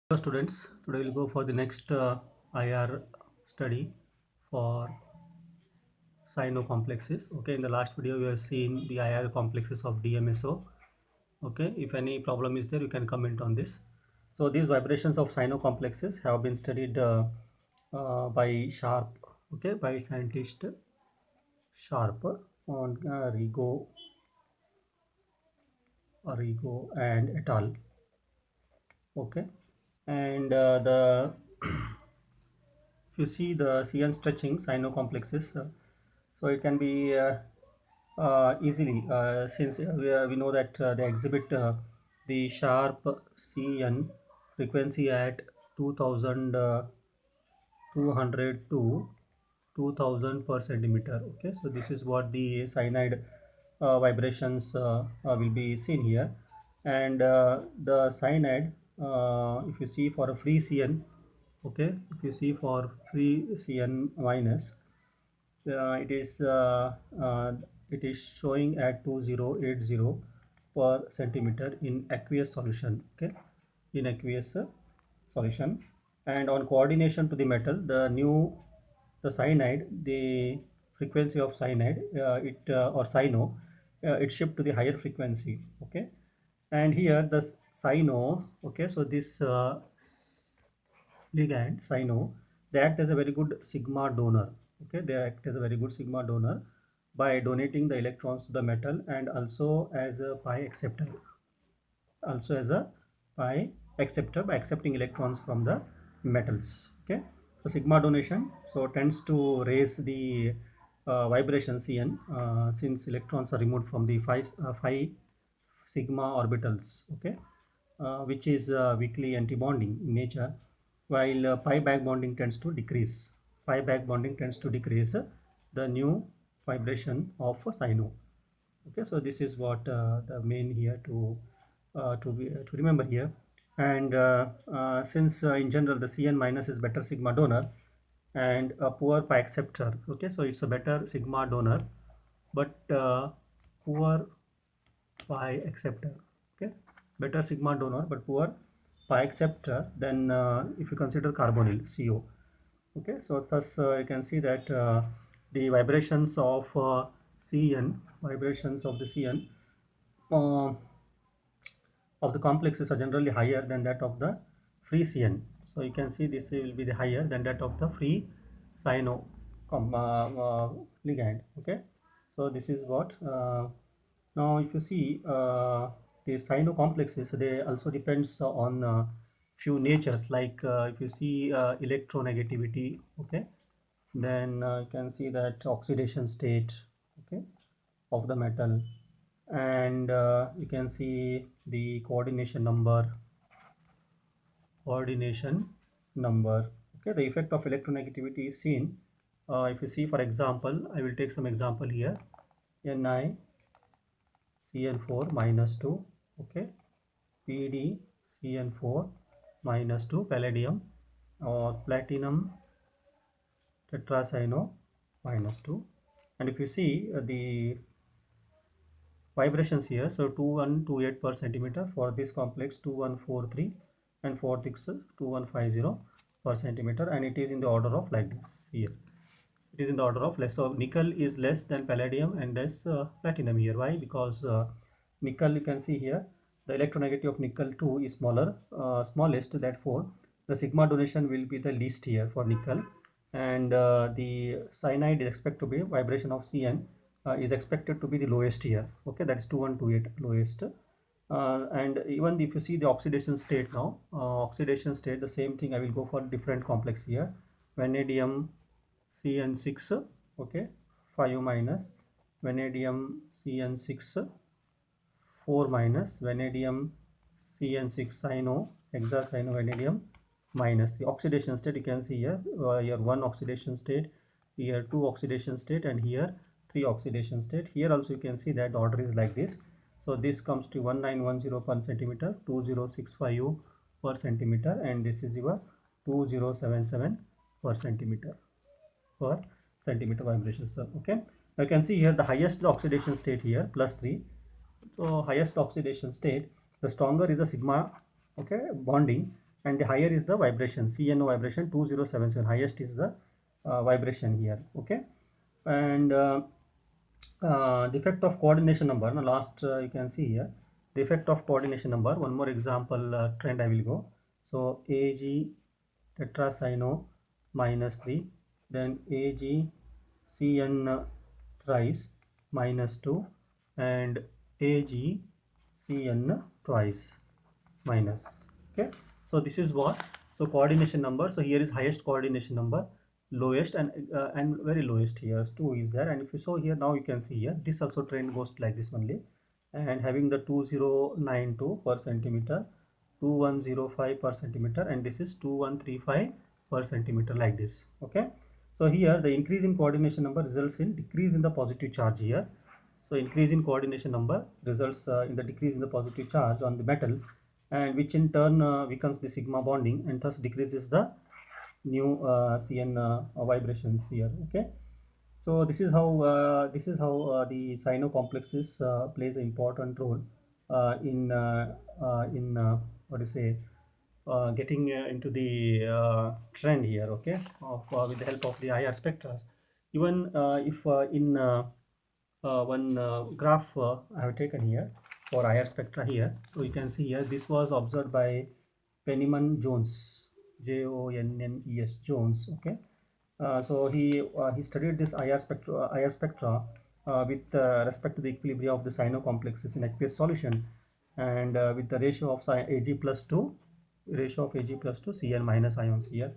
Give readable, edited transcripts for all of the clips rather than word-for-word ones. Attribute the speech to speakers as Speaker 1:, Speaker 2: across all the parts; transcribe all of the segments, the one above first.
Speaker 1: Hello students, today we'll go for the next IR study for sino complexes. Okay, in the last video we have seen the IR complexes of DMSO. Okay, if any problem is there you can comment on this. So these vibrations of sino complexes have been studied by Sharp, okay, by scientist Sharp on Arrigo and et al. Okay, and the if you see the CN stretching sino complexes, so it can be easily since we know that they exhibit the sharp CN frequency at 2200 to 2000 per centimeter. Okay, so this is what the cyanide vibrations will be seen here, and the cyanide, if you see for a free CN, okay, if you see for free CN minus, it is it is showing at 2080 per centimeter in aqueous solution. Okay, in aqueous solution, and on coordination to the metal, the cyanide, the frequency of cyanide, it or cyno, it shift to the higher frequency. Okay, and here the cyno, okay, so this ligand cyno, they act as a very good sigma donor. Okay, they act as a very good sigma donor by donating the electrons to the metal, and also as a pi acceptor, also as a pi acceptor by accepting electrons from the metals. Okay, so sigma donation so tends to raise the vibration Cn, since electrons are removed from the 5 sigma orbitals. Okay, which is weakly anti-bonding in nature, while pi back bonding tends to decrease. Pi back bonding tends to decrease the new vibration of cyno. Okay, so this is what the main here to remember here. And since in general the Cn minus is better sigma donor and a poor pi acceptor. Okay, so it's a better sigma donor but poor pi acceptor. Okay, better sigma donor but poor pi acceptor than if you consider carbonyl CO. Okay, so thus you can see that the vibrations of Cn, vibrations of the Cn uh, of the complexes are generally higher than that of the free Cn. So you can see this will be the higher than that of the free cyno ligand. Okay, so this is what now if you see the cyno complexes, they also depends on few natures, like if you see electronegativity. Okay, then you can see that oxidation state, okay, of the metal, and you can see the coordination number. Okay, the effect of electronegativity is seen if you see, for example, I will take some example here: NiCN4 minus 2, okay, PdCN4 minus 2, palladium, or platinum tetracyno minus 2. And if you see the vibrations here, so 2128 per centimeter for this complex, 2143, and for this 2150 per centimeter, and it is in the order of like this here. It is in the order of less. So nickel is less than palladium and less platinum here. Why? Because nickel, you can see here, the electronegativity of nickel 2 is smallest, therefore the sigma donation will be the least here for nickel, and the cyanide is expected to be vibration of Cn is expected to be the lowest here. Okay, that is 2128 lowest. And even if you see the oxidation state now, oxidation state, the same thing, I will go for different complex here. Vanadium Cn6, okay, 5 minus, vanadium Cn6 4 minus, vanadium Cn6 cyno, hexacyno vanadium minus. The oxidation state you can see here, here 1 oxidation state, here 2 oxidation state, and here 3 oxidation state. Here also you can see that the order is like this. So this comes to 1910 per centimeter, 2065 per centimeter, and this is your 2077 per centimeter vibration. So okay, you can see here the highest oxidation state here +3. So highest oxidation state, the stronger is the sigma, okay, bonding, and the higher is the vibration, CNO vibration 2077, highest is the vibration here. Okay, and the effect of coordination number. Now last you can see here the effect of coordination number. One more example trend I will go. So Ag tetracyno minus 3, then AgCN thrice minus 2, and AgCN twice minus. Okay, so this is what, so coordination number. So here is highest coordination number, lowest, and very lowest here 2 is there. And if you saw here, now you can see here this also trend goes like this only, and having the 2092 per centimeter, 2105 per centimeter, and this is 2135 per centimeter, like this. Okay, so here the increase in coordination number results in decrease in the positive charge here. So increase in coordination number results in the decrease in the positive charge on the metal, and which in turn weakens the sigma bonding and thus decreases the new CN vibrations here. Okay, so this is how the cyno complexes plays an important role in what do you say, getting into the trend here. Okay, of with the help of the IR spectra. Even if in one graph I have taken here for IR spectra here. So you can see here this was observed by Penniman Jones, Jonnes Jones. Okay, so he studied this IR spectra with respect to the equilibrium of the cyno complexes in aqueous solution, and with the ratio of Ag+2 Cl minus ions here.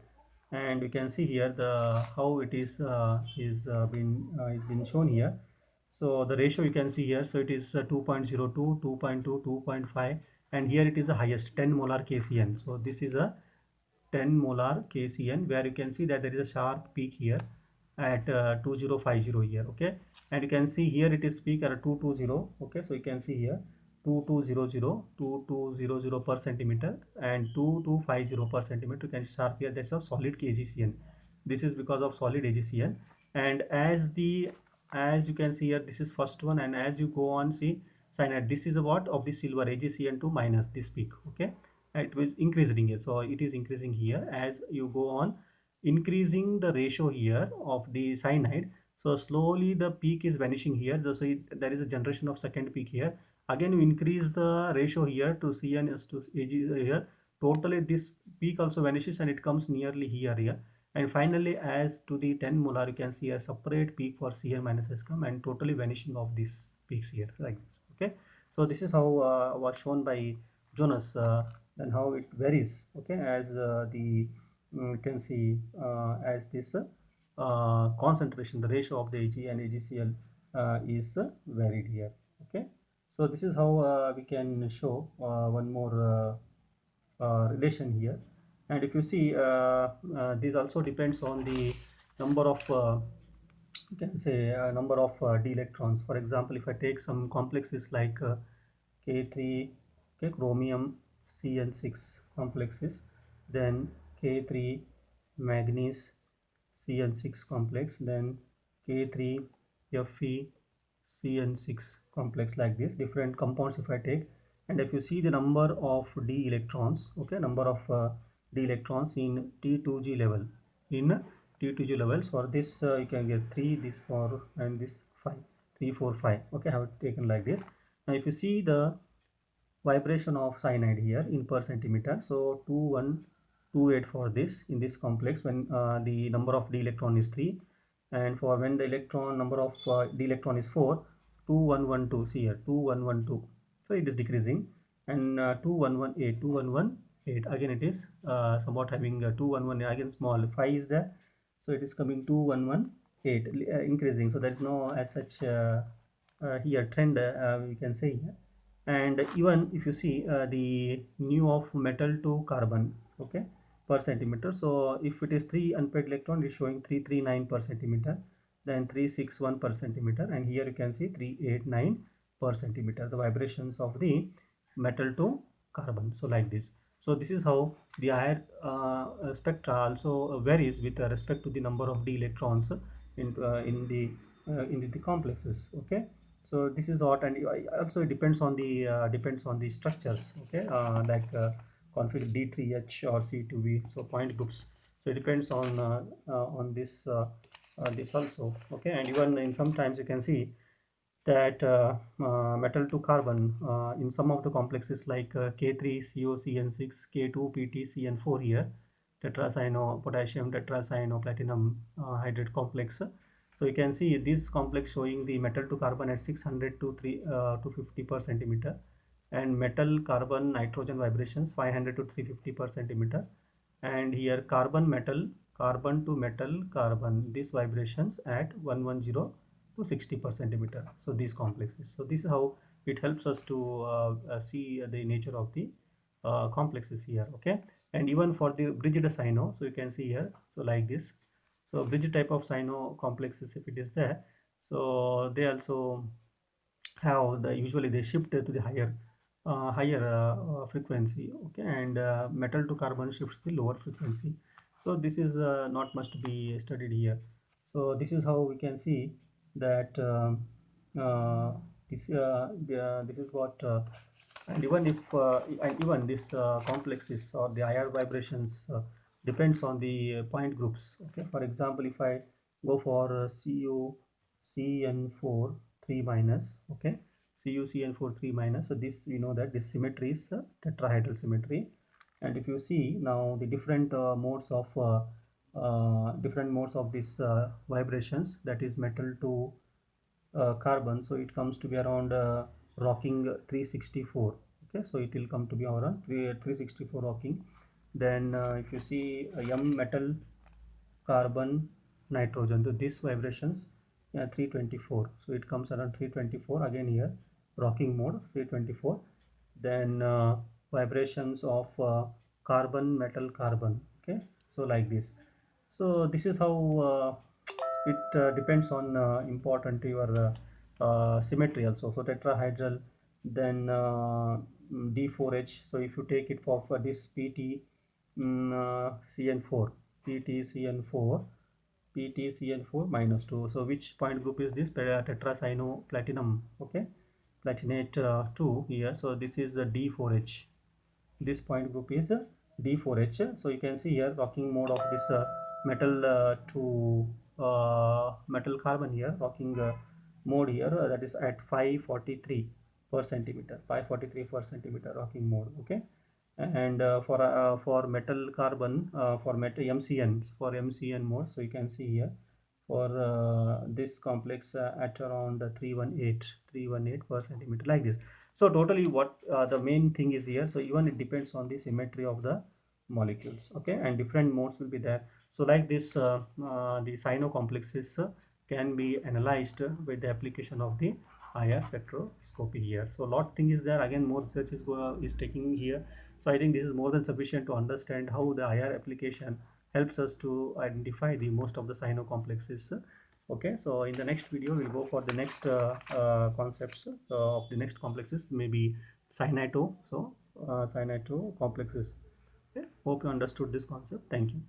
Speaker 1: And you can see here the how it is been shown here. So the ratio you can see here, so it is 2.02, 2.2, 2.5, and here it is the highest 10 molar KCN. So this is a 10 molar KCN, where you can see that there is a sharp peak here at 2050 here. Okay, and you can see here it is peak at 220. Okay, so you can see here 2200 per centimeter and 2250 per centimeter. You can see sharp here, that's a solid KGCN. This is because of solid AgCN. And as you can see here, this is first one, and as you go on, see cyanide, this is what of the silver AgCN2 minus this peak. Okay, it was increasing here, so it is increasing here as you go on, increasing the ratio here of the cyanide. So slowly the peak is vanishing here. So there is a generation of second peak here. Again you increase the ratio here to CN to Ag here, totally this peak also vanishes and it comes nearly here. And finally, as to the 10 molar, you can see a separate peak for Cn minus S come and totally vanishing of these peaks here, like this. Okay, so this is how was shown by Jonas, and how it varies. Okay, as the you can see as this concentration, the ratio of the Ag and AgCl is varied here. Okay, so this is how we can show one more relation here. And if you see this also depends on the number of you can say number of d electrons. For example, if I take some complexes like K3, okay, chromium CN6 complexes, then K3 manganese CN6 complex, then K3 Fe CN6 complex, like this different compounds if I take. And if you see the number of d electrons, okay, number of d electrons in T2G level, in T2G levels, for this you can get 3, this 4, and this 5, 3, 4, 5. Okay, I have taken like this. Now if you see the vibration of cyanide here in per centimeter, so 2128 for this in this complex when the number of d electron is 3, and for when the electron number of d electron is 4, 2112. See here 2112, so it is decreasing. And 2118 again it is somewhat having 2118, again small 5 is there, so it is coming 2118, increasing. So there is no as such here trend we can say here. And even if you see the nu of metal to carbon, okay, per centimeter, so if it is 3 unpaired electron, it is showing 339 per centimeter, then 361 per centimeter, and here you can see 389 per centimeter, the vibrations of the metal to carbon. So like this. So this is how the IR spectra also varies with respect to the number of d electrons in the complexes. Okay, so this is what. And also it depends on the structures. Okay, like config D3H or C2V, so point groups. So it depends on this also. Okay, and even in sometimes you can see that metal to carbon in some of the complexes like K3COCN6, K2PTCN4 here, tetracyano potassium tetracyano platinum hydrate complex. So you can see this complex showing the metal to carbon at 600 to 50 per centimeter, and metal carbon nitrogen vibrations 500 to 350 per centimeter, and here carbon to metal carbon, these vibrations at 110 to 60 per centimeter. So these complexes, so this is how it helps us to see the nature of the complexes here. Okay, and even for the bridged cyno, so you can see here, so like this. So bridge type of cyno complexes, if it is there, so they also have the, usually they shift to the higher frequency. Okay, and metal to carbon shifts the lower frequency. So this is not much to be studied here. So this is how we can see that uh, this is what and even if and even this complexes or the IR vibrations depends on the point groups. Okay, for example, if I go for CuCN4 3 minus, okay, CuCN4 3 minus, so this, you know that this symmetry is tetrahedral symmetry. And if you see now the different modes of these vibrations, that is metal to carbon, so it comes to be around rocking 364. Okay, so it will come to be around 364 rocking. Then if you see M metal carbon nitrogen, so these vibrations 324, so it comes around 324 again here, rocking mode 324. Then vibrations of carbon metal carbon. Okay, so like this. So this is how it depends on important your symmetry also. So tetrahedral, then D4H. So if you take it for this PT CN4, PTCN4, PTCN4 minus 2. So which point group is this? Tetracyano platinum. Okay, platinate 2 here. So this is a D4H. This point group is D4H. So you can see here rocking mode of this metal to metal carbon here, rocking mode here, that is at 543 per centimeter, 543 per centimeter rocking mode. Okay, and for metal carbon, for metal MCN, for MCN mode, so you can see here for this complex at around 318 per centimeter, like this. So totally what the main thing is here, so even it depends on the symmetry of the molecules. Okay, and different modes will be there. So like this the cyno complexes can be analyzed with the application of the IR spectroscopy here. So a lot thing is there, again more research is taking here. So I think this is more than sufficient to understand how the IR application helps us to identify the most of the cyno complexes. Okay, so in the next video we'll go for the next concepts of the next complexes, maybe cynato. So cynato complexes. Okay, hope you understood this concept. Thank you.